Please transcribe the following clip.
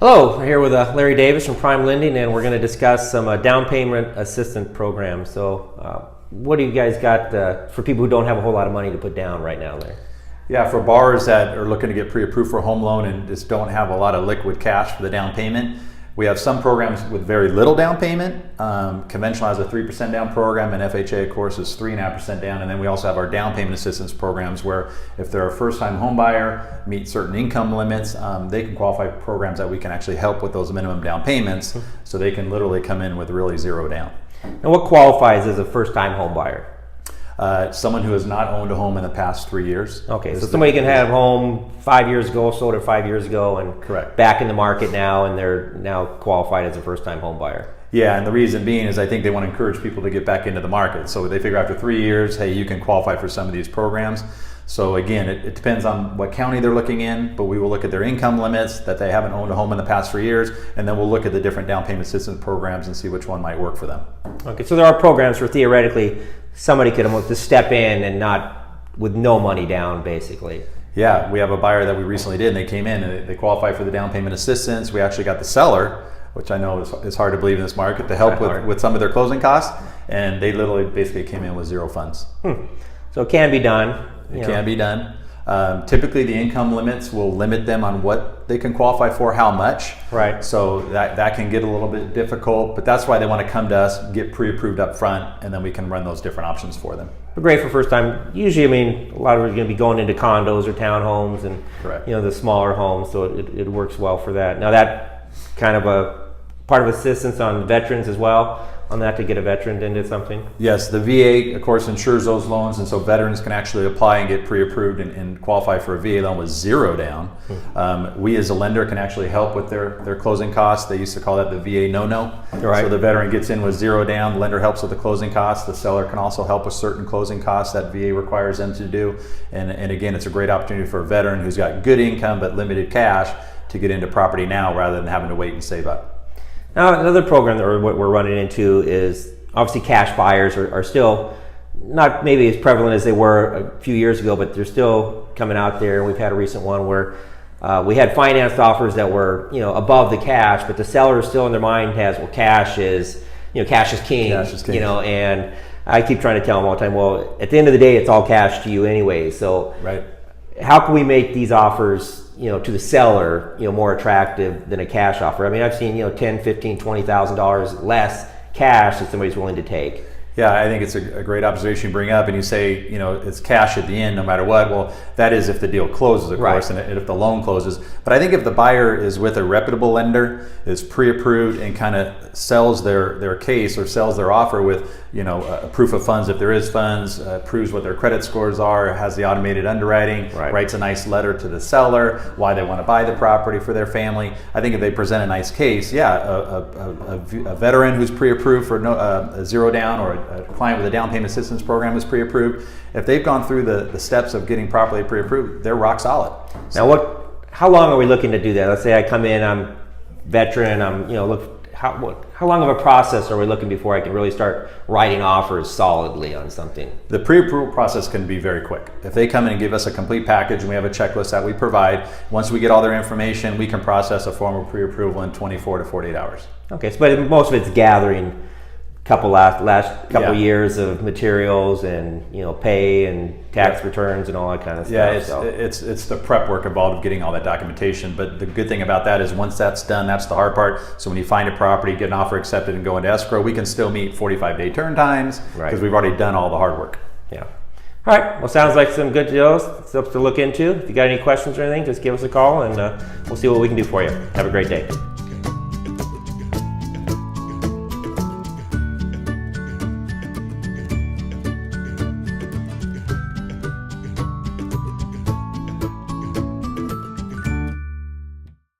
Hello, we're here with Larry Davis from Prime Lending, and we're going to discuss some down payment assistance programs. So what do you guys got for people who don't have a whole lot of money to put down right now, Larry? Yeah, for borrowers that are looking to get pre-approved for a home loan and just don't have a lot of liquid cash for the down payment, we have some programs with very little down payment. Conventional has a 3% down program, and FHA, of course, is 3.5% down. And then we also have our down payment assistance programs where if they're a first-time home buyer, meet certain income limits, they can qualify for programs that we can actually help with those minimum down payments, so they can literally come in with really zero down. And what qualifies as a first-time home buyer? Someone who has not owned a home in the past 3 years. Okay, so somebody can have a home 5 years ago, sold it 5 years ago, and correct, back in the market now, and they're now qualified as a first-time home buyer. Yeah, and the reason being is I think they want to encourage people to get back into the market. So they figure after 3 years, hey, you can qualify for some of these programs. So again, it depends on what county they're looking in, but we will look at their income limits, that they haven't owned a home in the past 3 years, and then we'll look at the different down payment assistance programs and see which one might work for them. Okay, so there are programs where theoretically somebody could just step in and not with no money down, basically. Yeah, we have a buyer that we recently did, and they came in and they qualified for the down payment assistance. We actually got the seller, which I know is hard to believe in this market, to help with some of their closing costs, and they literally basically came in with zero funds. So it can be done. It can be done. Typically the income limits will limit them on what they can qualify for, how much. Right. So that can get a little bit difficult, but that's why they want to come to us, get pre-approved up front, and then we can run those different options for them. But great for first time. Usually, I mean, a lot of it are going to be going into condos or townhomes and correct, the smaller homes, so it works well for that. Now that kind of a part of assistance on veterans as well, on that to get a veteran into something? Yes, the VA, of course, insures those loans, and so veterans can actually apply and get pre-approved and qualify for a VA loan with zero down. We as a lender can actually help with their closing costs. They used to call that the VA no-no. Right. So the veteran gets in with zero down, the lender helps with the closing costs, the seller can also help with certain closing costs that VA requires them to do. And again, it's a great opportunity for a veteran who's got good income but limited cash to get into property now rather than having to wait and save up. Now, another program that we're running into is obviously cash buyers are still not maybe as prevalent as they were a few years ago, but they're still coming out there. And we've had a recent one where we had financed offers that were above the cash, but the seller still in their mind has, well, cash is king. Cash is king. And I keep trying to tell them all the time, well, at the end of the day, it's all cash to you anyway. So right, how can we make these offers to the seller, more attractive than a cash offer? I mean, I've seen, $10,000, $15,000, $20,000 less cash that somebody's willing to take. Yeah, I think it's a great observation you bring up, and you say, it's cash at the end no matter what. Well, that is if the deal closes, of course, and if the loan closes. But I think if the buyer is with a reputable lender, is pre-approved, and kind of sells their case or sells their offer with, a proof of funds if there is funds, proves what their credit scores are, has the automated underwriting, writes a nice letter to the seller, why they want to buy the property for their family. I think if they present a nice case, a veteran who's pre-approved for a zero down, or a client with a down payment assistance program is pre-approved, if they've gone through the steps of getting properly pre-approved, they're rock solid. Now, how long are we looking to do that? Let's say I come in, I'm veteran, how long of a process are we looking before I can really start writing offers solidly on something? The pre-approval process can be very quick. If they come in and give us a complete package, and we have a checklist that we provide, once we get all their information, we can process a formal pre-approval in 24 to 48 hours. Okay, but most of it's gathering last couple years of materials and pay and tax returns and all that kind of stuff. Yeah, it's the prep work involved of getting all that documentation. But the good thing about that is once that's done, that's the hard part. So when you find a property, get an offer accepted, and go into escrow, we can still meet 45-day turn times because we've already done all the hard work. Yeah. All right. Well, sounds like some good deals, stuff to look into. If you got any questions or anything, just give us a call, and we'll see what we can do for you. Have a great day.